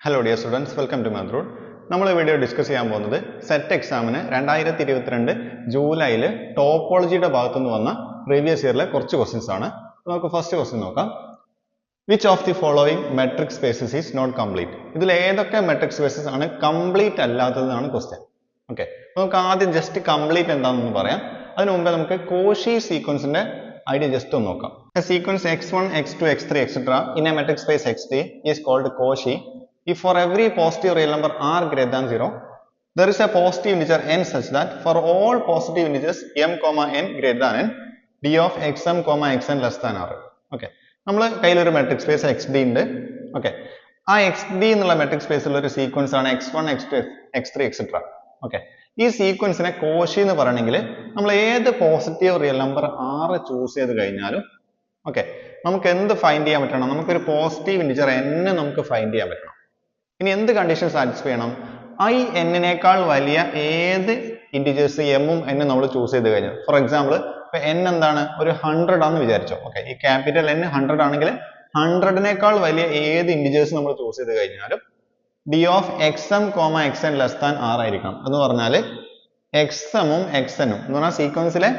Hello dear students, welcome to Madrood. നമ്മൾ ഈ video discuss ചെയ്യാൻ പോകുന്നത് സെറ്റ് എക്സാമിന് 2022 ജൂലൈയിൽ ടോപ്പോളജിയുടെ ഭാഗത്തു നിന്ന് വന്ന പ്രീവിയസ് ഇയറിലെ കുറച്ച് ക്വസ്റ്റ്യൻസ് ആണ്. നമുക്ക് ഫസ്റ്റ് ക്വസ്റ്റ്യൻ നോക്കാം. Which of the following metric spaces is not complete? ഇതിൽ ഏതൊക്കെ മെട്രിക് സ്പേസസ് ആണ് കംപ്ലീറ്റ് അല്ലാത്തതെന്നാണ് ക്വസ്റ്റ്യൻ. ഓക്കെ, നമുക്ക് ആദ്യം ജസ്റ്റ് കംപ്ലീറ്റ് എന്താണെന്ന് പറയാം. അതിനു മുമ്പേ നമുക്ക് കോഷി സീക്വൻസിന്റെ ഐഡിയ ജസ്റ്റ് ഒന്ന് നോക്കാം. A sequence x1, x2, x3, etc. in a metric space Xt is called Cauchy if for every positive real number r greater than 0, there is a positive integer n such that for all positive integers m, n greater than n, d of xm, xn less than r. Okay, നമ്മൾ കയ്യിൽ ഒരു metric space xd ഉണ്ട്. Okay, ആ xd എന്നുള്ള metric സ്പേസിലുള്ള ഒരു sequence ആണ് x1, x2, x3, etc. Okay, ഈ സീക്വൻസിനെ Cauchy എന്ന് പറയണമെങ്കിൽ നമ്മൾ ഏത് positive real number r choose ചെയ്ത് കഴിഞ്ഞാലും ഓക്കെ നമുക്ക് എന്ത് ഫൈൻഡ് ചെയ്യാൻ പറ്റണം? നമുക്കൊരു പോസിറ്റീവ് ഇന്റിജർ n നമുക്ക് ഫൈൻഡ് ചെയ്യാൻ പറ്റണം. ഇനി എന്ത് കണ്ടീഷൻ സാറ്റിസ്ഫൈ ചെയ്യണം? i n-നേക്കാൾ വലിയ ഏത് ഇന്റിജേഴ്സ് m ഉം n നമ്മൾ ചൂസ് ചെയ്ത് കഴിഞ്ഞാൽ, ഫോർ എക്സാമ്പിൾ ഇപ്പൊ n എന്താണ് ഒരു 100 ആണെന്ന് വിചാരിച്ചോ. ഓക്കെ, ഈ ക്യാപിറ്റൽ n 100 ആണെങ്കിൽ 100-നേക്കാൾ വലിയ ഏത് ഇന്റിജേഴ്സ് നമ്മൾ ചൂസ് ചെയ്ത് കഴിഞ്ഞാലും d of xm, xn less than r ആയിരിക്കണം. എന്ന് പറഞ്ഞാൽ xm ഉം xn ഉം എന്ന് പറഞ്ഞാൽ സീക്വൻസിലെ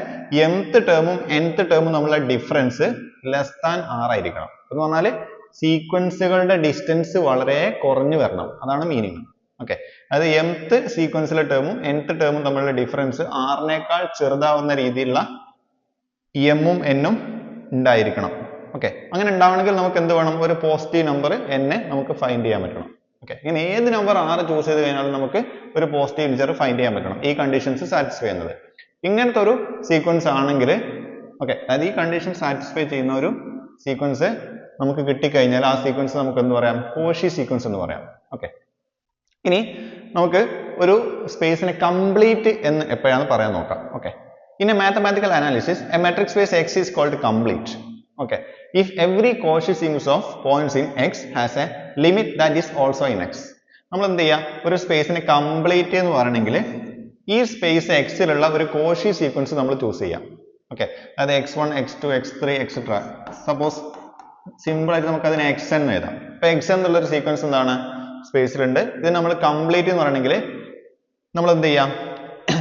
mth ടേമും nth ടേമും തമ്മിലുള്ള ഡിഫറൻസ് ലെസ് ദാൻ r ആയിരിക്കണം. എന്ന് പറഞ്ഞാൽ സീക്വൻസുകളുടെ ഡിസ്റ്റൻസ് വളരെ കുറഞ്ഞു വരണം, അതാണ് മീനിങ്. ഓക്കെ, അതായത് mth സീക്വൻസിലെ ടേമും nth ടേമും തമ്മിലുള്ള ഡിഫറൻസ് r-നേക്കാൾ ചെറുതാവുന്ന രീതിയിലുള്ള m ഉം n ഉം ഉണ്ടായിരിക്കണം. ഓക്കെ, അങ്ങനെ ഉണ്ടാവണമെങ്കിൽ നമുക്ക് എന്ത് വേണം? ഒരു പോസിറ്റീവ് നമ്പർ n നമുക്ക് ഫൈൻഡ് ചെയ്യാൻ പറ്റണം. ഓക്കെ, ഇങ്ങനെ ഏത് നമ്പർ r ചൂസ് ചെയ്ത് കഴിഞ്ഞാലും നമുക്ക് ഒരു പോസിറ്റീവ് ഇന്റിജർ ഫൈൻഡ് ചെയ്യാൻ പറ്റണം, ഈ കണ്ടീഷൻസ് സാറ്റിസ്ഫൈ ചെയ്യുന്നത്. ഇങ്ങനത്തെ ഒരു സീക്വൻസ് ആണെങ്കിൽ ഓക്കെ, അതായത് ഈ കണ്ടീഷൻ സാറ്റിസ്ഫൈ ചെയ്യുന്ന ഒരു സീക്വൻസ് നമുക്ക് കിട്ടിക്കഴിഞ്ഞാൽ ആ സീക്വൻസ് നമുക്ക് എന്ത് പറയാം? കോഷി സീക്വൻസ് എന്ന് പറയാം. ഓക്കെ, ഇനി നമുക്ക് ഒരു സ്പേസിനെ കംപ്ലീറ്റ് എന്ന് എപ്പോഴാണ് പറയാൻ നോക്കാം. Okay, in A mathematical analysis A metric space x is called complete. Okay, if every Cauchy sequence of points in x has a limit that is also in x. നമ്മൾ എന്ത് ചെയ്യാം? ഒരു സ്പേസിനെ കംപ്ലീറ്റ് എന്ന് പറയണമെങ്കിൽ ഈ സ്പേസ് എക്സിലുള്ള ഒരു Cauchy sequence നമ്മൾ choose ചെയ്യാം. ഓക്കെ, അതായത് x1, x2, x3, etc. Suppose simple ആയിട്ട് നമുക്ക് അതിനെ xn എഴുതാം. ഇപ്പൊ xn എന്നുള്ള ഒരു സീക്വൻസ് എന്താണ്? സ്പേസിലുണ്ട്. ഇത് നമ്മൾ കംപ്ലീറ്റ് എന്ന് പറയണമെങ്കിൽ നമ്മൾ എന്ത് ചെയ്യാം?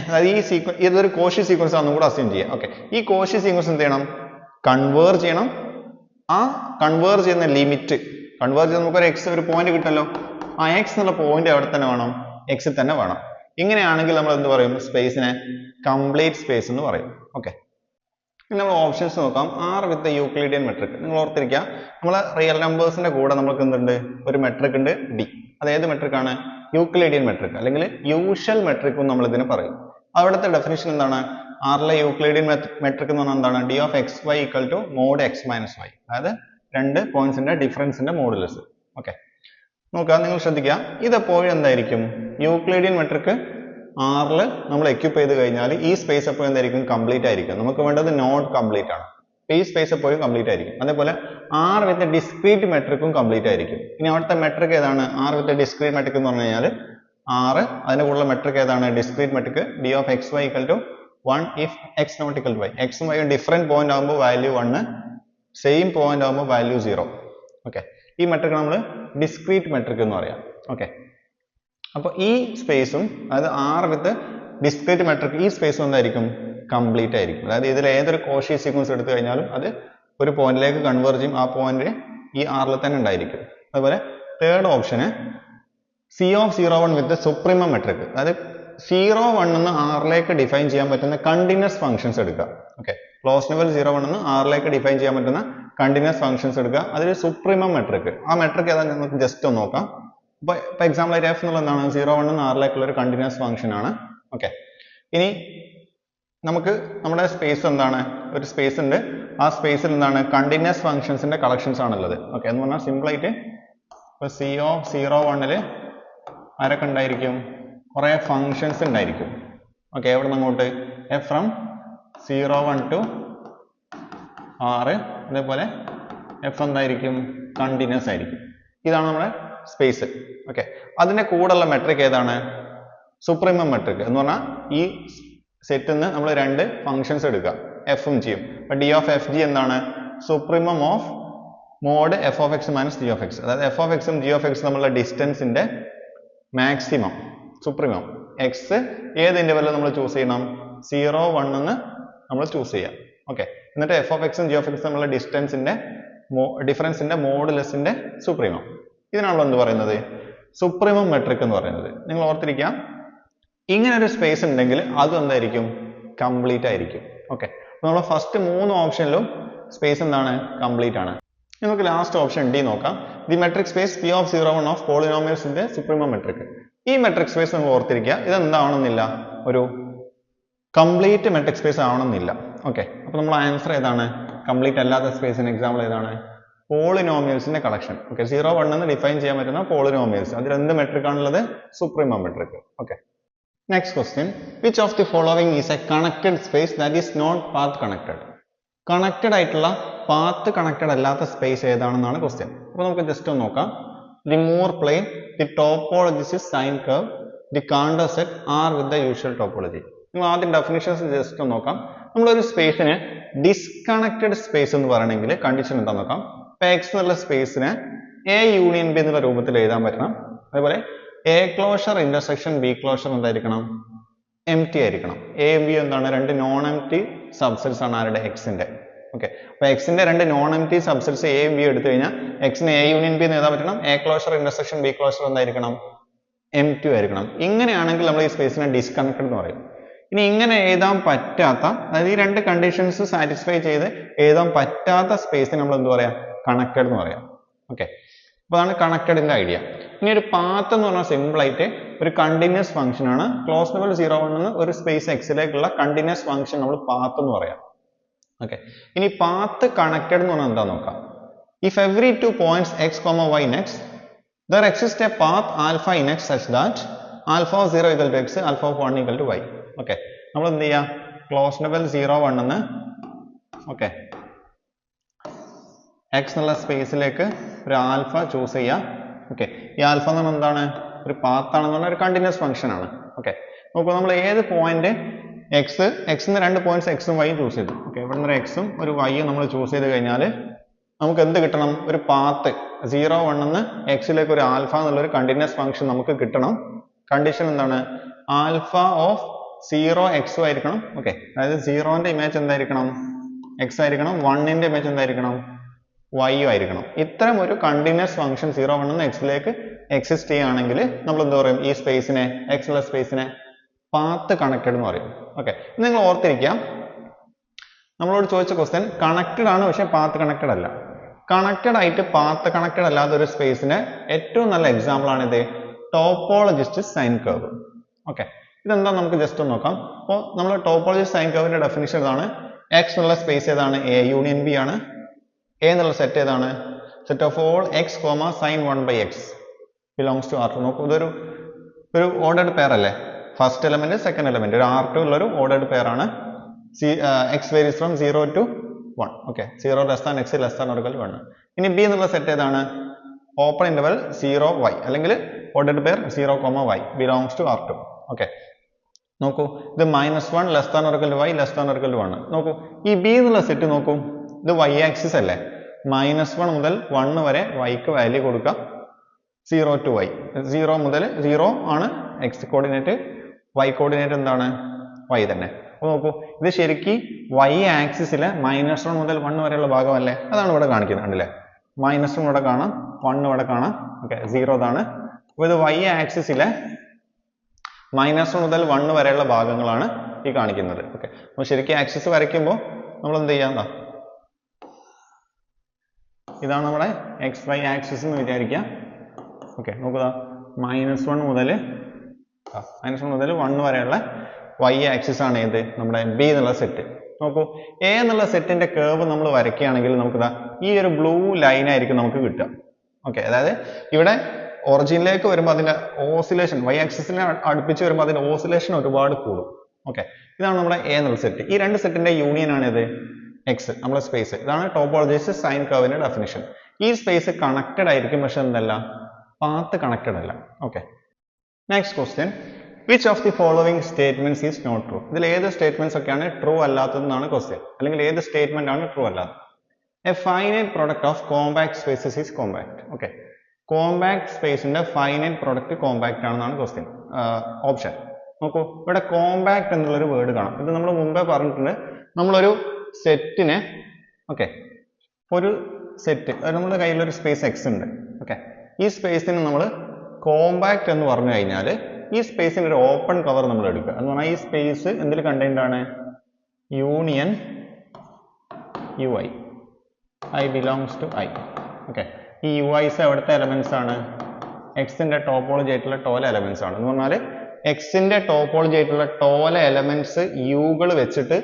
അതായത് ഈ സീക്വൻസ് ഇതൊരു കോഷി സീക്വൻസ് ആണെന്നും കൂടെ അസ്യൂം ചെയ്യാം. ഓക്കെ, ഈ കോഷി സീക്വൻസ് എന്ത് ചെയ്യണം? കൺവേർജ് ചെയ്യണം. ആ കൺവേർജ് ചെയ്യുന്ന ലിമിറ്റ് കൺവേർജ് ചെയ്ത് നമുക്കൊരു x ഒരു പോയിന്റ് കിട്ടല്ലോ, ആ x എന്നുള്ള പോയിന്റ് എവിടെ തന്നെ വേണം? x തന്നെ വേണം. ഇങ്ങനെയാണെങ്കിൽ നമ്മൾ എന്ത് പറയും? സ്പേസിനെ കംപ്ലീറ്റ് സ്പേസ് എന്ന് പറയും. ഓക്കെ, ഇനി നമ്മൾ ഓപ്ഷൻസ് നോക്കാം. r വിത്ത് യൂക്ലിഡിയൻ മെട്രിക്. നിങ്ങൾ ഓർത്തിരിക്കുക, നമ്മളെ റിയൽ നമ്പേഴ്സിന്റെ കൂടെ നമുക്ക് എന്തുണ്ട്? ഒരു മെട്രിക് ഉണ്ട് d. അത് ഏത് മെട്രിക് ആണ്? യൂക്ലിഡിയൻ മെട്രിക് അല്ലെങ്കിൽ യൂഷ്വൽ മെട്രിക് എന്ന് നമ്മൾ ഇതിനെ പറയും. അവിടുത്തെ ഡെഫിനിഷൻ എന്താണ്? ആറിലെ യൂക്ലിഡിയൻ മെട്രിക് എന്ന് പറഞ്ഞാൽ എന്താണ്? d of xy equal to mod x minus y. അതായത് രണ്ട് പോയിന്റ്സിന്റെ ഡിഫറൻസിന്റെ മോഡുലസ്. ഓക്കെ, നോക്കുക, നിങ്ങൾ ശ്രദ്ധിക്കുക, ഇതെപ്പോഴും എന്തായിരിക്കും? യൂക്ലിഡിയൻ മെട്രിക് ആറിൽ നമ്മൾ എക്യുപ്പ് ചെയ്ത് കഴിഞ്ഞാൽ ഈ സ്പേസ് എപ്പോഴും എന്തായിരിക്കും? കംപ്ലീറ്റ് ആയിരിക്കും. നമുക്ക് വേണ്ടത് നോട്ട് കംപ്ലീറ്റ് ആണ്. ഈ സ്പേസ് എപ്പോഴും കംപ്ലീറ്റ് ആയിരിക്കും. അതേപോലെ r വിത്ത് ഡിസ്ക്രീറ്റ് മെട്രിക്കും കംപ്ലീറ്റ് ആയിരിക്കും. ഇനി അവിടുത്തെ മെട്രിക് ഏതാണ്? r വിത്ത് ഡിസ്ക്രീറ്റ് മെട്രിക് എന്ന് പറഞ്ഞു കഴിഞ്ഞാൽ r അതിന്റെ കൂടുതൽ മെട്രിക് ഏതാണ്? Discrete metric d of xy equal to 1 if x not equal to y. x ഉം y ഡിഫറെന്റ് പോയിന്റ് ആകുമ്പോൾ വാല്യൂ 1, സെയിം പോയിന്റ് ആകുമ്പോൾ വാല്യൂ 0. ഓക്കെ, ഈ മെട്രിക് നമ്മൾ ഡിസ്ക്രീറ്റ് മെട്രിക് എന്ന് പറയാം. ഓക്കെ, അപ്പോൾ ഈ സ്പേസും അതായത് r വിത്ത് ഡിസ്ക്രീറ്റ് മെട്രിക് ഈ സ്പേസും എന്തായിരിക്കും? കംപ്ലീറ്റ് ആയിരിക്കും. അതായത് ഇതിൽ ഏതൊരു കോഷി സീക്വൻസ് എടുത്തു കഴിഞ്ഞാലും അത് ഒരു പോയിന്റിലേക്ക് കൺവേർജ് ചെയ്യും, ആ പോയിന്റ് ഈ ആറിൽ തന്നെ ഉണ്ടായിരിക്കും. അതുപോലെ third option c of 01 with supremum metric. അതായത് 01 എന്ന് ആറിലേക്ക് ഡിഫൈൻ ചെയ്യാൻ പറ്റുന്ന കണ്ടിന്യൂസ് ഫംഗ്ഷൻസ് എടുക്കുക. ഓക്കെ, ക്ലോസ് ലെവൽ 01 എന്ന് ആറിലേക്ക് ഡിഫൈൻ ചെയ്യാൻ പറ്റുന്ന കണ്ടിന്യൂസ് ഫംഗ്ഷൻസ് എടുക്കുക. അതിൽ സുപ്രീമം മെട്രിക്, ആ മെട്രിക് ഏതാ നമുക്ക് ജസ്റ്റ് ഒന്ന് നോക്കാം. ഇപ്പൊ എക്സാമ്പിൾ ആയിട്ട് f എന്നുള്ള എന്താണ്? 01 എന്ന് ആറിലേക്കുള്ള ഒരു കണ്ടിന്യൂസ് ഫംഗ്ഷൻ ആണ്. ഓക്കെ, ഇനി നമുക്ക് നമ്മുടെ സ്പേസ് എന്താണ്? ഒരു സ്പേസ് ഉണ്ട്, ആ സ്പേസിൽ എന്താണ്? കണ്ടിന്യൂസ് ഫംഗ്ഷൻസിന്റെ കളക്ഷൻസ് ആണുള്ളത്. ഓക്കെ, എന്ന് പറഞ്ഞാൽ സിമ്പിൾ ആയിട്ട് ഇപ്പൊ c of 01 ആരൊക്കെ ഉണ്ടായിരിക്കും? കുറെ ഫങ്ഷൻസ് ഉണ്ടായിരിക്കും. ഓക്കെ, എവിടെ നിന്ന് അങ്ങോട്ട്? f from 01 to r. അതേപോലെ f എന്തായിരിക്കും? കണ്ടിന്യൂസ് ആയിരിക്കും. ഇതാണ് നമ്മുടെ സ്പേസ്. ഓക്കെ, അതിന്റെ കൂടെയുള്ള മെട്രിക് ഏതാണ്? Supremum metric. എന്ന് പറഞ്ഞാൽ ഈ സെറ്റിൽ നിന്ന് നമ്മൾ രണ്ട് ഫങ്ഷൻസ് എടുക്കുക, f ഉം g ഉം. d of fg എന്താണ്? Supremum of mod f of x minus g of x. അതായത് എഫ് ഓഫ് എക്സും ജി ഓഫ് എക്സും തമ്മിലുള്ള ഡിസ്റ്റൻസിന്റെ മാക്സിമം സുപ്രീമം എക്സ് ഏത് ഇന്റർവെല്ലിൽ നമ്മൾ ചൂസ് ചെയ്യണം? 0, 1 എന്ന് നമ്മൾ ചൂസ് ചെയ്യാം. ഓക്കെ, എന്നിട്ട് എഫ് ഓഫ് എക്സും ജി ഓഫ് എക്സും തമ്മിലുള്ള ഡിഫറൻസിന്റെ മോഡുലസിന്റെ സുപ്രീമം. ഇതിനാണല്ലോ എന്ത് പറയുന്നത്? സുപ്രീമം മെട്രിക് എന്ന് പറയുന്നത്. നിങ്ങൾ ഓർത്തിരിക്കുക, ഇങ്ങനെ ഒരു സ്പേസ് ഉണ്ടെങ്കിൽ അതും എന്തായിരിക്കും? കംപ്ലീറ്റ് ആയിരിക്കും. ഓക്കെ, അപ്പോൾ നമ്മൾ ഫസ്റ്റ് 3 ഓപ്ഷനിലും സ്പേസ് എന്താണ്? കംപ്ലീറ്റ് ആണ്. നമുക്ക് ലാസ്റ്റ് ഓപ്ഷൻ ഡി നോക്കാം. The metric space P of 0, 1 of പോളിനോമിയൽസിന്റെ സുപ്രീമം മെട്രിക്. ഈ മെട്രിക് സ്പേസ് നിങ്ങൾ ഓർത്തിരിക്കുക, ഇതെന്താവണമെന്നില്ല, ഒരു കംപ്ലീറ്റ് മെട്രിക് സ്പേസ് ആവണമെന്നില്ല. ഓക്കെ, അപ്പോൾ നമ്മൾ ആൻസർ ഏതാണ്? കംപ്ലീറ്റ് അല്ലാത്ത സ്പേസിന് എക്സാമ്പിൾ ഏതാണ്? പോളിനോമിയൽസിന്റെ കളക്ഷൻ. ഓക്കെ, 0, 1 എന്ന് ഡിഫൈൻ ചെയ്യാൻ പറ്റുന്ന പോളിനോമിയൽസ്, അതിൽ എന്ത് മെട്രിക് ആണുള്ളത്? Supremum metric. Okay, next question, which of the following is a connected space that is not path connected? Connected ആയിട്ടുള്ള പാത്ത് കണക്റ്റഡ് അല്ലാത്ത സ്പേസ് ഏതാണെന്നാണ് ക്വസ്റ്റ്യൻ. അപ്പോൾ നമുക്ക് ജസ്റ്റ് ഒന്ന് നോക്കാം. The Moore plane, the topology sine curve, the Cantor set R with the usual topology. നിങ്ങൾ ആദ്യം definitions just ഒന്ന് നോക്കാം. നമ്മളൊരു സ്പേസിന് ഡിസ്കണക്റ്റഡ് സ്പേസ് എന്ന് പറയണമെങ്കിൽ കണ്ടീഷൻ എന്താ നോക്കാം. ഇപ്പൊ എക്സ് എന്നുള്ള സ്പേസിനെ എ യൂണിയൻ ബി എന്നുള്ള രൂപത്തിൽ എഴുതാൻ പറ്റണം. അതുപോലെ A closure intersection B closure എന്തായിരിക്കണം? എം ടി ആയിരിക്കണം. എ ബി എന്താണ്? രണ്ട് നോൺ എം ടി സബ്സെറ്റ്സ് ആണ് ആരുടെ? എക്സിന്റെ. ഓക്കെ, അപ്പൊ എക്സിന്റെ രണ്ട് non M T subsets A B എടുത്തു കഴിഞ്ഞാൽ എക്സിന് എ യൂണിയൻ ബി എന്ന് എഴുതാൻ പറ്റണം. A closure intersection B closure എന്തായിരിക്കണം? എം ടു ആയിരിക്കണം. ഇങ്ങനെയാണെങ്കിൽ നമ്മൾ ഈ സ്പേസിനെ ഡിസ്കണക്റ്റഡ് എന്ന് പറയും. ഇനി ഇങ്ങനെ എഴുതാൻ പറ്റാത്ത, അതായത് ഈ രണ്ട് കണ്ടീഷൻസ് സാറ്റിസ്ഫൈ ചെയ്ത് എഴുതാൻ പറ്റാത്ത സ്പേസിന് നമ്മൾ എന്ത് പറയാം? കണക്റ്റഡ് എന്ന് പറയാം. ഓക്കെ, അപ്പോൾ അതാണ് കണക്റ്റഡിന്റെ ഐഡിയ. ഇനി ഒരു പാത്ത് എന്ന് പറഞ്ഞാൽ സിമ്പിൾ ആയിട്ട് ഒരു കണ്ടിന്യൂസ് ഫംഗ്ഷൻ ആണ്. ക്ലോസ് ലെവൽ 0, 1 എന്ന് ഒരു സ്പേസ് എക്സിലേക്കുള്ള കണ്ടിന്യൂസ് ഫംഗ്ഷൻ നമ്മൾ പാത്ത് എന്ന് പറയാം. ഓക്കെ, ഇനി പാത്ത് കണക്റ്റഡ് എന്ന് പറഞ്ഞാൽ എന്താ നോക്കാം. If every 2 points x, y in x, there exists a path alpha in x such that alpha of 0 equal to x, alpha of 1 equal to y. Okay, നമ്മൾ എന്ത് ചെയ്യാം? ക്ലോസ് ലെവൽ 0, 1 എന്ന് okay X എന്നുള്ള സ്പേസിലേക്ക് ഒരു alpha choose ചെയ്യാം. Okay, ഈ alpha എന്ന് പറഞ്ഞാൽ എന്താണ്? ഒരു പാത്ത് ആണെന്ന് പറഞ്ഞാൽ ഒരു കണ്ടിന്യൂസ് ഫംഗ്ഷൻ ആണ്. ഓക്കെ, നോക്കൂ, നമ്മൾ ഏത് പോയിന്റ് എക്സിന് രണ്ട് പോയിന്റ്സ് എക്സും വൈയും ചൂസ് ചെയ്തു. ഓക്കെ, ഇവിടെ നിന്ന് എക്സും ഒരു വൈയും നമ്മൾ ചൂസ് ചെയ്ത് കഴിഞ്ഞാൽ നമുക്ക് എന്ത് കിട്ടണം? ഒരു പാത്ത് 0, 1 എന്ന് എക്സിലേക്ക് ഒരു ആൽഫ എന്നുള്ളൊരു കണ്ടിന്യൂസ് ഫംഗ്ഷൻ നമുക്ക് കിട്ടണം. കണ്ടീഷൻ എന്താണ്? ആൽഫ ഓഫ് 0 എക്സും ആയിരിക്കണം. ഓക്കെ, അതായത് 0ന്റെ ഇമേജ് എന്തായിരിക്കണം? എക്സ് ആയിരിക്കണം. 1ന്റെ ഇമേജ് എന്തായിരിക്കണം? വൈയും ആയിരിക്കണം. ഇത്തരം ഒരു കണ്ടിന്യൂസ് ഫംഗ്ഷൻ 0, 1 എന്ന് എക്സിലേക്ക് എക്സിസ്റ്റ് ചെയ്യുകയാണെങ്കിൽ നമ്മൾ എന്ത് പറയും? ഈ സ്പേസിനെ, എക്സ് ഉള്ള സ്പേസിനെ പാത്ത് കണക്റ്റഡ് എന്ന് പറയും. ഓക്കെ, നിങ്ങൾ ഓർത്തിരിക്കാം, നമ്മളോട് ചോദിച്ച ക്വസ്റ്റ്യൻ കണക്റ്റഡ് ആണ്, പക്ഷെ പാത്ത് കണക്റ്റഡ് അല്ല. കണക്റ്റഡ് ആയിട്ട് പാത്ത് കണക്റ്റഡ് അല്ലാത്ത ഒരു സ്പേസിന് ഏറ്റവും നല്ല എക്സാമ്പിൾ ആണ് ഇത് ടോപ്പോളജിസ്റ്റ് സൈൻ കർവ്. ഓക്കെ, ഇതെന്താ നമുക്ക് ജസ്റ്റ് ഒന്ന് നോക്കാം. അപ്പോൾ നമ്മൾ ടോപ്പോളജിസ്റ്റ് സൈൻ കർവിന്റെ ഡെഫിനിഷൻ ഇതാണ്. എക്സ് എന്നുള്ള സ്പേസ് ഏതാണ്? എ യൂണിയൻ ബി ആണ്. എ എന്നുള്ള സെറ്റ് ഏതാണ്? Set of all x comma sine 1/x belongs to R2. നോക്കൂ, ഇതൊരു ഓർഡേർഡ് പെയർ അല്ലേ? ഫസ്റ്റ് എലമെന്റ് സെക്കൻഡ് എലമെന്റ് ഒരു R2 ഉള്ള ഒരു ഓർഡേർഡ് പെയർ ആണ്. X varies from 0 to 1. Okay, 0 less than x less than or equal 1. ഇനി B എന്നുള്ള set ഏതാണ്? ഓപ്പൺ ഇന്റർവൽ 0, y അല്ലെങ്കിൽ ordered pair 0, y belongs to R2. Okay, നോക്കൂ, ഇത് -1 less than or equal to y less than or equal to 1. നോക്കൂ, ഈ B എന്നുള്ള set നോക്കൂ, ഇത് y ആക്സിസ് അല്ലേ? -1 മുതൽ 1 വരെ yക്ക് വാല്യൂ കൊടുക്കുക. 0 to y, 0 മുതൽ 0 ആണ് എക്സ് കോർഡിനേറ്റ്, y കോർഡിനേറ്റ് എന്താണ്? y തന്നെ. അപ്പോൾ നോക്കൂ, ഇത് ശരിക്കും y ആക്സിസിലെ -1 മുതൽ 1 വരെയുള്ള ഭാഗമല്ലേ? അതാണ് ഇവിടെ കാണിക്കുന്നത്. കണ്ടില്ലേ? -1 ഇവിടെ കാണാം, 1 ഇവിടെ കാണാം. ഓക്കെ, 0 ഇതാണ്. അപ്പോൾ ഇത് y ആക്സിസിലെ -1 മുതൽ 1 വരെയുള്ള ഭാഗങ്ങളാണ് ഈ കാണിക്കുന്നത്. ഓക്കെ, അപ്പോൾ ശരിക്കും ആക്സിസ് വരയ്ക്കുമ്പോൾ നമ്മൾ എന്ത് ചെയ്യാം? ഇതാണ് നമ്മുടെ എക്സ് വൈ ആക്സിസ് എന്ന് വിചാരിക്കുക. ഓക്കെ, നോക്കുക, -1 മുതൽ 1 വരെയുള്ള y ആക്സിസ് ആണ് ഏത്? നമ്മുടെ ബി എന്നുള്ള സെറ്റ്. നോക്കൂ, എ എന്നുള്ള സെറ്റിന്റെ കേർവ് നമ്മൾ വരയ്ക്കുകയാണെങ്കിൽ നമുക്ക് ഈ ഒരു ബ്ലൂ ലൈൻ ആയിരിക്കും നമുക്ക് കിട്ടുക. ഓക്കെ, അതായത് ഇവിടെ ഒറിജിനിലേക്ക് വരുമ്പോൾ അതിന്റെ ഓസിലേഷൻ, y ആക്സിസിനെ അടുപ്പിച്ച് വരുമ്പോൾ അതിന്റെ ഓസിലേഷൻ ഒരുപാട് കൂടും. ഓക്കെ, ഇതാണ് നമ്മുടെ എ എന്നുള്ള സെറ്റ്. ഈ രണ്ട് സെറ്റിന്റെ യൂണിയൻ ആണ് ഇത് എക്സ്, നമ്മുടെ സ്പേസ്. ഇതാണ് ടോപ്പോളജിസ്റ്റ് സൈൻ കർവിന്റെ ഡെഫിനിഷൻ. ഈ സ്പേസ് കണക്റ്റഡ് ആയിരിക്കും, പക്ഷെ എന്തല്ല? പാത്ത് കണക്റ്റഡ് അല്ല. Okay, next question, which of the following statements is not true? ഇതിൽ ഏത് സ്റ്റേറ്റ്മെന്റ്സ് ഒക്കെയാണ് ട്രൂ അല്ലാത്തതെന്നാണ് ക്വസ്റ്റ്യൻ, അല്ലെങ്കിൽ ഏത് സ്റ്റേറ്റ്മെന്റ് ആണ് ട്രൂ അല്ലാത്തത്? A finite product of compact spaces is compact. Okay, compact സ്പേസിന്റെ ഫൈനൈറ്റ് പ്രോഡക്റ്റ് കോമ്പാക്ട് ആണെന്നാണ് ക്വസ്റ്റ്യൻ ഓപ്ഷൻ. നോക്കൂ, ഇവിടെ കോമ്പാക്ട് എന്നുള്ളൊരു വേർഡ് കാണാം. ഇത് നമ്മൾ മുമ്പേ പറഞ്ഞിട്ടുണ്ട്. നമ്മളൊരു സെറ്റിനെ, ഓക്കെ, ഒരു സെറ്റ്, നമ്മുടെ കയ്യിലൊരു സ്പേസ് എക്സ് ഉണ്ട്. ഓക്കെ, ഈ സ്പേസിന് നമ്മൾ കോമ്പാക്ട് എന്ന് പറഞ്ഞു കഴിഞ്ഞാൽ ഈ സ്പേസിന് ഒരു ഓപ്പൺ കവർ നമ്മൾ എടുക്കുക എന്ന് പറഞ്ഞാൽ ഈ സ്പേസ് എന്തിൽ കണ്ടെയ്ൻഡ് ആണ്? Union U I, I belongs to I. Okay, ഈ യു ഐസ് എവിടുത്തെ എലമെന്റ്സ് ആണ്? എക്സിന്റെ ടോപ്പോളജി ആയിട്ടുള്ള ടോല എലമെന്റ്സ് ആണ്. എന്ന് പറഞ്ഞാൽ എക്സിന്റെ ടോപ്പോളജി ആയിട്ടുള്ള ടോല എലമെന്റ്സ് യുകൾ വെച്ചിട്ട്,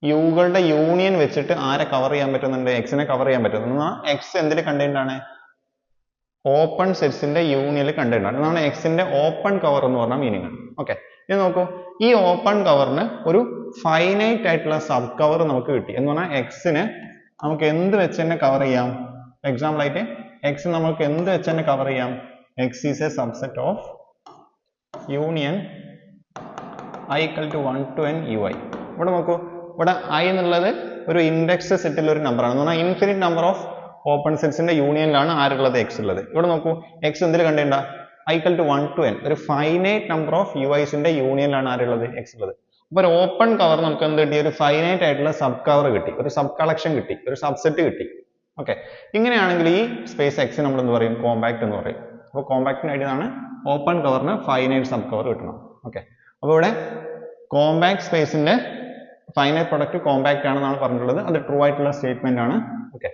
യുകളുടെ യൂണിയൻ വെച്ചിട്ട് ആരെ കവർ ചെയ്യാൻ പറ്റുന്നുണ്ട്? എക്സിനെ കവർ ചെയ്യാൻ പറ്റുന്നു. എക്സ് എന്തിൽ കണ്ടെയ്ൻഡ് ആണ്? ഓപ്പൺ സെറ്റ്സിന്റെ യൂണിയനിൽ കണ്ടെയ്ൻഡ് ആണ്. എന്നാണ് എക്സിന്റെ ഓപ്പൺ കവർ എന്ന് പറഞ്ഞ മീനിങ്. ഓക്കെ, ഇത് നോക്കൂ, ഈ ഓപ്പൺ കവറിന് ഒരു ഫൈനൈറ്റ് ആയിട്ടുള്ള സബ് കവർ നമുക്ക് കിട്ടി. എന്ന് പറഞ്ഞാൽ എക്സിന് നമുക്ക് എന്ത് വെച്ച് തന്നെ കവർ ചെയ്യാം? എക്സാമ്പിൾ ആയിട്ട് എക്സ് നമുക്ക് എന്ത് വെച്ച് തന്നെ കവർ ചെയ്യാം? X is a subset of union I equal to 1 to n ui. ഇവിടെ നോക്കൂ, ഇവിടെ ഐ എന്നുള്ളത് ഒരു ഇൻഡെക്സ് സെറ്റിൽ ഒരു നമ്പർ ആണ്. എന്ന് പറഞ്ഞാൽ ഇൻഫിനിറ്റ് നമ്പർ ഓഫ് ഓപ്പൺ സെറ്റ്സിന്റെ യൂണിയനിലാണ് ആരുള്ളത്? എക്സ് ഉള്ളത്. ഇവിടെ നോക്കൂ, എക്സ് എന്തിൽ കണ്ടെയ്ൻഡ് ആണ്? I equal to 1 to n, ഒരു ഫൈനൈറ്റ് നമ്പർ ഓഫ് യുഐസിന്റെ യൂണിയനിലാണ് ആരുള്ളത്? എക്സ് ഉള്ളത്. അപ്പൊ ഒരു ഓപ്പൺ കവർ നമുക്ക് എന്ത് കിട്ടി? ഒരു ഫൈനൈറ്റ് ആയിട്ടുള്ള സബ് കവർ കിട്ടി, ഒരു സബ് കളക്ഷൻ കിട്ടി, ഒരു സബ്സെറ്റ് കിട്ടി. ഓക്കെ, ഇങ്ങനെയാണെങ്കിൽ ഈ സ്പേസ് എക്സ് നമ്മൾ എന്ത് പറയും? കോമ്പാക്ട് എന്ന് പറയും. അപ്പോൾ കോമ്പാക്ടിന് വേണ്ടിയാണ് ഓപ്പൺ കവറിന് ഫൈനൈറ്റ് സബ് കവർ കിട്ടണം. ഓക്കെ, അപ്പോൾ ഇവിടെ കോമ്പാക്ട് സ്പേസിന്റെ ഫൈനൈറ്റ് പ്രൊഡക്റ്റ് കോമ്പാക്ട് ആണെന്നാണ് പറഞ്ഞിട്ടുള്ളത്. അത് ട്രൂ ആയിട്ടുള്ള സ്റ്റേറ്റ്മെന്റ് ആണ്. ഓക്കെ,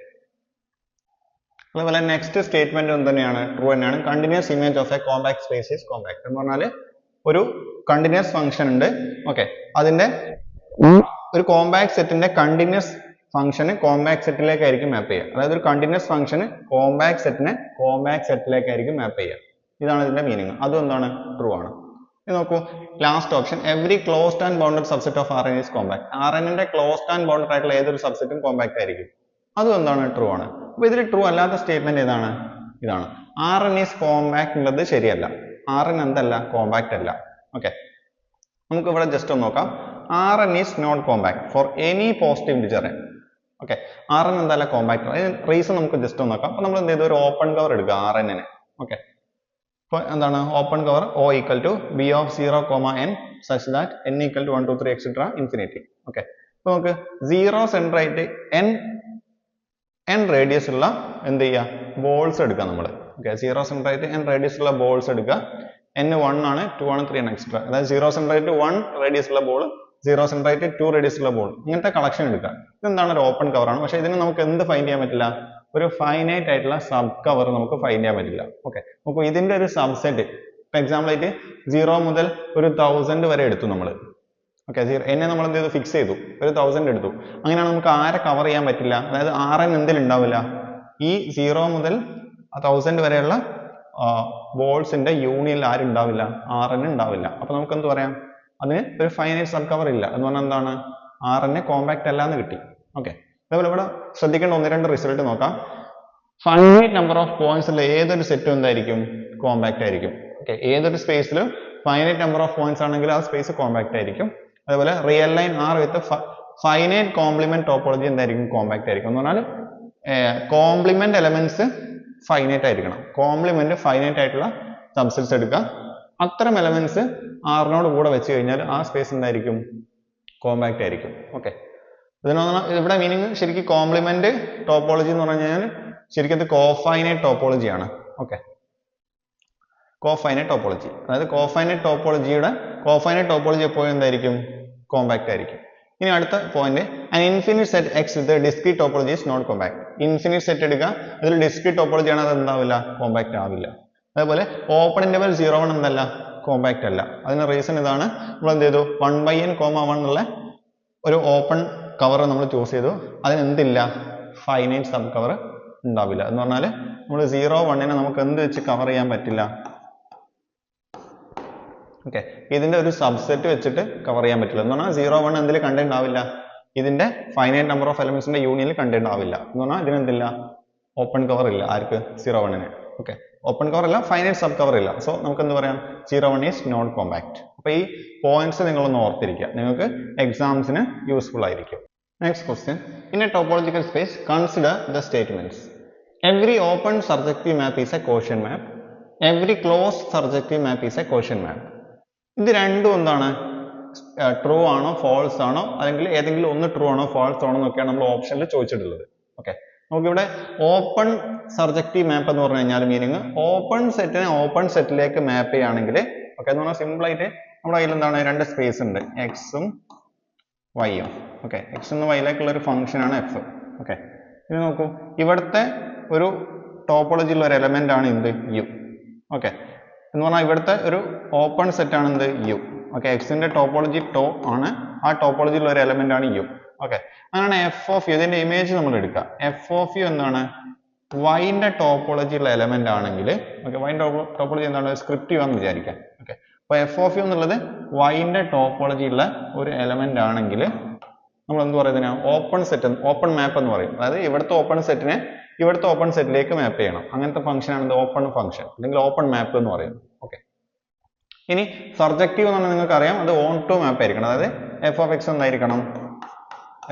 അതുപോലെ നെക്സ്റ്റ് സ്റ്റേറ്റ്മെന്റ് എന്ത് തന്നെയാണ്? ട്രൂ തന്നെയാണ്. Continuous image of A compact space is compact എന്ന് പറഞ്ഞാൽ ഒരു കണ്ടിന്യൂസ് ഫംഗ്ഷൻ ഉണ്ട്. ഓക്കെ, അതിന്റെ ഒരു കോമ്പാക്ട് സെറ്റിന്റെ കണ്ടിന്യൂസ് ഫംഗ്ഷന് കോമ്പാക്ട് സെറ്റിലേക്കായിരിക്കും മാപ്പ് ചെയ്യുക. അതായത് ഒരു കണ്ടിന്യൂസ് ഫംഗ്ഷന് കോമ്പാക്ട് സെറ്റിനെ കോമ്പാക്ട് സെറ്റിലേക്കായിരിക്കും മാപ്പ് ചെയ്യുക. ഇതാണ് ഇതിന്റെ മീനിങ്. അതും എന്താണ്? ട്രൂ ആണ്. ഇത് നോക്കൂ, last option, every closed and bounded subset of Rn is compact. Rnന്റെ ക്ലോസ്ഡ് ആൻഡ് ബൗണ്ടഡ് ആയിട്ടുള്ള ഏതൊരു സബ്സെറ്റും കോമ്പാക്ട് ആയിരിക്കും. അതും എന്താണ്? ട്രൂ ആണ്. അപ്പൊ ഇതിൽ ട്രൂ അല്ലാത്ത സ്റ്റേറ്റ്മെന്റ് ഏതാണ്? ഇതാണ്. Rn ഈസ് കോമ്പാക്ട് എന്നുള്ളത് ശരിയല്ല. Rn എന്തല്ല? കോമ്പാക്ട് അല്ല. ഓക്കെ, നമുക്ക് ഇവിടെ ജസ്റ്റ് ഒന്ന് നോക്കാം. Rn is not compact for any positive integer n. Okay, Rn എന്തല്ല? കോമ്പാക്ട്. അതിന് റീസൺ നമുക്ക് ജസ്റ്റ് ഒന്ന് നോക്കാം. അപ്പൊ നമ്മൾ എന്ത് ചെയ്തു? ഒരു ഓപ്പൺ കവർ എടുക്കുക Rnനെ. ഓക്കെ, അപ്പോൾ എന്താണ്? Open cover O equal to B of 0, n such that n equal to 1 2 3 etc. Infinity. Okay, അപ്പോൾ നമുക്ക് 0 സെന്റർ ആയിട്ട് n റേഡിയസ് ഉള്ള എന്ത് ചെയ്യുക? ബോൾസ് എടുക്കുക നമ്മൾ. ഓക്കെ, 0 സെന്റർ ആയിട്ട് n റേഡിയസ് ഉള്ള ബോൾസ് എടുക്കുക. n 1 ആണ്, 2 ആണ്, 3 ആണ് എക്സ്ട്രാ. അതായത് 0 സെന്റർ ആയിട്ട് 1 റേഡിയസ് ഉള്ള ബോൾ, 0 സെന്റർ ആയിട്ട് 2 റേഡിയസ് ഉള്ള ബോൾ, ഇങ്ങനത്തെ കളക്ഷൻ എടുക്കുക. ഇതെന്താണ്? ഒരു ഓപ്പൺ കവർ ആണ്. പക്ഷേ ഇതിന് നമുക്ക് എന്ത് ഫൈൻഡ് ചെയ്യാൻ പറ്റില്ല? ഒരു ഫൈനൈറ്റ് ആയിട്ടുള്ള സബ് കവർ നമുക്ക് ഫൈൻഡ് ചെയ്യാൻ പറ്റില്ല. ഓക്കെ, നോക്കൂ, ഇതിന്റെ ഒരു സബ്സെറ്റ് ഇപ്പൊ എക്സാമ്പിൾ ആയിട്ട് 0 മുതൽ ഒരു 1000 വരെ എടുത്തു നമ്മൾ. ഓക്കെ, എന്നെ നമ്മൾ എന്ത് ചെയ്തു? ഫിക്സ് ചെയ്തു, ഒരു 1000 എടുത്തു. അങ്ങനെയാണ് നമുക്ക് ആരെ കവർ ചെയ്യാൻ പറ്റില്ല? അതായത് Rn എന്തിൽ ഉണ്ടാവില്ല? ഈ 0 മുതൽ 1000 വരെയുള്ള ബോൾസിന്റെ യൂണിയനിൽ ആരും ഉണ്ടാവില്ല? Rn ഉണ്ടാവില്ല. അപ്പൊ നമുക്ക് എന്ത് പറയാം? അതിന് ഒരു ഫൈനൈറ്റ് സബ് കവർ ഇല്ല എന്ന് പറഞ്ഞാൽ എന്താണ്? Rn കോമ്പാക്ട് അല്ല എന്ന് കിട്ടി. ഓക്കെ, അതേപോലെ ഇവിടെ ശ്രദ്ധിക്കേണ്ട 1-2 റിസൾട്ട് നോക്കാം. ഫൈനൈറ്റ് നമ്പർ ഓഫ് പോയിന്റ്സ് ഉള്ള ഏതൊരു സെറ്റും എന്തായിരിക്കും? കോമ്പാക്ട് ആയിരിക്കും. ഓക്കെ, ഏതൊരു സ്പേസിലും ഫൈനൈറ്റ് നമ്പർ ഓഫ് പോയിന്റ്സ് ആണെങ്കിൽ ആ സ്പേസ് കോമ്പാക്ട് ആയിരിക്കും. അതേപോലെ റിയൽ ലൈൻ R വിത്ത് ഫൈനൈറ്റ് കോംപ്ലിമെന്റ് ടോപ്പോളജി എന്തായിരിക്കും? കോമ്പാക്ട് ആയിരിക്കും. എന്ന് പറഞ്ഞാൽ കോംപ്ലിമെന്റ് എലമെന്റ്സ് ഫൈനൈറ്റ് ആയിരിക്കണം. കോംപ്ലിമെന്റ് ഫൈനൈറ്റ് ആയിട്ടുള്ള സബ്സെറ്റ്സ് എടുക്കുക. അത്തരം എലമെന്റ്സ് ആറിനോട് കൂടെ വെച്ച് കഴിഞ്ഞാൽ ആ സ്പേസ് എന്തായിരിക്കും? കോമ്പാക്ട് ആയിരിക്കും. ഓക്കെ, ഇവിടെ മീനിങ് ശരിക്കും കോംപ്ലിമെന്റ് ടോപ്പോളജി എന്ന് പറഞ്ഞു കഴിഞ്ഞാൽ ശരിക്കും ഇത് കോഫൈനൈറ്റ് ടോപ്പോളജി ആണ്. ഓക്കെ, കോഫൈനൈറ്റ് ടോപ്പോളജി, അതായത് കോഫൈനൈറ്റ് ടോപ്പോളജി എപ്പോഴും എന്തായിരിക്കും? കോമ്പാക്ട് ആയിരിക്കും. ഇനി അടുത്ത point, an infinite set X with a discrete topology is not compact. Infinite set എടുക്കുക, അതിൽ ഡിസ്ക്രീറ്റ് ടോപ്പോളജി ആണ്, അത് എന്താവില്ല? കോമ്പാക്ട് ആവില്ല. അതേപോലെ ഓപ്പൺ ഇന്റർവൽ 0 1 എന്തല്ല? കോമ്പാക്ട് അല്ല. അതിന് റീസൺ ഇതാണ്. നമ്മൾ എന്ത് ചെയ്തു? 1/n, 1 എന്നുള്ള ഒരു ഓപ്പൺ കവർ നമ്മൾ ചൂസ് ചെയ്തു. അതിന് എന്തില്ല? ഫൈനൈറ്റ് സബ് കവർ ഉണ്ടാവില്ല. എന്ന് പറഞ്ഞാൽ നമ്മൾ 0 1നെ നമുക്ക് എന്ത് വെച്ച് കവർ ചെയ്യാൻ പറ്റില്ല? ഓക്കെ, ഇതിന്റെ ഒരു സബ്സെറ്റ് വെച്ചിട്ട് കവർ ചെയ്യാൻ പറ്റില്ല. എന്ന് പറഞ്ഞാൽ 0 1 എന്തിൽ കണ്ടന്റ് ആവില്ല? ഇതിന്റെ ഫൈനൈറ്റ് നമ്പർ ഓഫ് എലമെന്റ്സിന്റെ യൂണിയനിൽ കണ്ടന്റ് ആവില്ല. എന്ന് പറഞ്ഞാൽ ഇതിനെന്തില്ല? ഓപ്പൺ കവർ ഇല്ല. ആർക്ക്? 0 1ന്. ഓക്കെ, ഓപ്പൺ കവർ ഇല്ല, ഫൈനൈറ്റ് സബ് കവർ ഇല്ല. സോ നമുക്ക് എന്ത് പറയാം? 0 1 ഈസ് നോട്ട് കോമ്പാക്ട്. അപ്പൊ ഈ പോയിന്റ്സ് നിങ്ങളൊന്ന് ഓർത്തിരിക്കുക, നിങ്ങൾക്ക് എക്സാംസിന് യൂസ്ഫുൾ ആയിരിക്കും. Next question. In a topological space, consider the statements. Every open surjective map is a quotient map. Every closed surjective map is a quotient map. ഇത് രണ്ടും എന്താണ്? ട്രൂ ആണോ ഫോൾസ് ആണോ അല്ലെങ്കിൽ ഏതെങ്കിലും ഒന്ന് ട്രൂ ആണോ ഫോൾസ് ആണോ എന്നൊക്കെയാണ് നമ്മൾ ഓപ്ഷനിൽ ചോദിച്ചിട്ടുള്ളത്. ഓക്കെ, നമുക്കിവിടെ ഓപ്പൺ സർജക്റ്റീവ് മാപ്പ് എന്ന് പറഞ്ഞു കഴിഞ്ഞാൽ മീനിങ് ഓപ്പൺ സെറ്റിനെ ഓപ്പൺ സെറ്റിലേക്ക് മാപ്പ് ചെയ്യുകയാണെങ്കിൽ ഓക്കെ എന്ന് പറഞ്ഞാൽ സിമ്പിൾ ആയിട്ട് നമ്മുടെ കയ്യിൽ എന്താണ് രണ്ട് സ്പേസ് ഉണ്ട്, എക്സും വൈയും. ഓക്കെ, എക്സ് എന്ന വൈയിലേക്കുള്ള ഒരു ഫംഗ്ഷൻ ആണ് എഫ്. ഓക്കെ, ഇത് നോക്കൂ, ഇവിടുത്തെ ഒരു ടോപ്പോളജിയുള്ള ഒരു എലമെന്റ് ആണ് എന്ത് യു. ഓക്കെ, എന്ന് പറഞ്ഞാൽ ഇവിടുത്തെ ഒരു ഓപ്പൺ സെറ്റ് ആണ് എന്ത് യു. ഓക്കെ, എക്സിന്റെ ടോപ്പോളജി ടോ ആണ്, ആ ടോപ്പോളജിയുള്ള ഒരു എലമെന്റ് ആണ് യു. ഓക്കെ, അങ്ങനെയാണ് എഫ് ഓഫ് യു, ഇതിന്റെ ഇമേജ് നമ്മൾ എടുക്കുക. എഫ് ഓഫ് യു എന്താണ്? വൈന്റെ ടോപ്പോളജി ഉള്ള എലമെന്റ് ആണെങ്കിൽ ഓക്കെ, വൈന്റെ ടോപ്പോളജി എന്താണ്? സ്ക്രിപ്റ്റ് ആണെന്ന് വിചാരിക്കാം. ഓക്കെ, അപ്പൊ എഫ് ഓഫ് യു എന്നുള്ളത് വൈന്റെ ടോപ്പോളജി ഉള്ള ഒരു എലമെന്റ് ആണെങ്കിൽ നമ്മൾ എന്ത് പറയുന്നതിനാ? ഓപ്പൺ സെറ്റ്, ഓപ്പൺ മാപ്പ് എന്ന് പറയും. അതായത് ഇവിടുത്തെ ഓപ്പൺ സെറ്റിനെ ഇവിടുത്തെ ഓപ്പൺ സെറ്റിലേക്ക് മാപ്പ് ചെയ്യണം. അങ്ങനത്തെ ഫംഗ്ഷൻ ആണ് ഓപ്പൺ ഫംഗ്ഷൻ അല്ലെങ്കിൽ ഓപ്പൺ മാപ്പ് എന്ന് പറയും. ഓക്കെ, ഇനി സർജക്റ്റീവ് എന്ന് പറഞ്ഞാൽ നിങ്ങൾക്ക് അറിയാം, അത് ഓൺ ടു മാപ്പ് ആയിരിക്കണം. അതായത് എഫ് ഓഫ് എക്സ് എന്തായിരിക്കണം?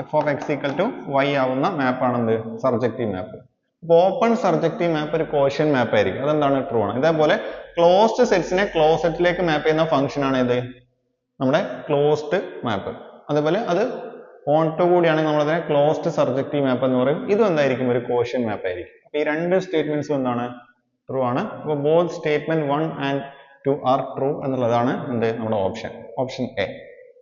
F of x equal to y ആവുന്ന മാപ്പാണ് എന്ത്? Surjective map. അപ്പോൾ ഓപ്പൺ സർജക്റ്റീവ് മാപ്പ് ഒരു കോഷ്യൻ മാപ്പ് ആയിരിക്കും. അതെന്താണ്? ട്രൂ ആണ്. ഇതേപോലെ ക്ലോസ്ഡ് സെറ്റ്സിനെ ക്ലോസ് സെറ്റിലേക്ക് മാപ്പ് ചെയ്യുന്ന ഫംഗ്ഷൻ ആണ് ഇത് നമ്മുടെ ക്ലോസ്ഡ് മാപ്പ്. അതേപോലെ അത് ഓൺ ടു കൂടിയാണെങ്കിൽ നമ്മളതിനെ ക്ലോസ്ഡ് സർജക്റ്റീവ് മാപ്പ് എന്ന് പറയും. ഇതും എന്തായിരിക്കും? ഒരു കോഷ്യൻ മാപ്പ് ആയിരിക്കും. അപ്പൊ ഈ രണ്ട് സ്റ്റേറ്റ്മെന്റ്സും എന്താണ്? ട്രൂ ആണ്. അപ്പോൾ both statement 1 and 2 are true എന്നുള്ളതാണ് എന്ത് നമ്മുടെ ഓപ്ഷൻ എ.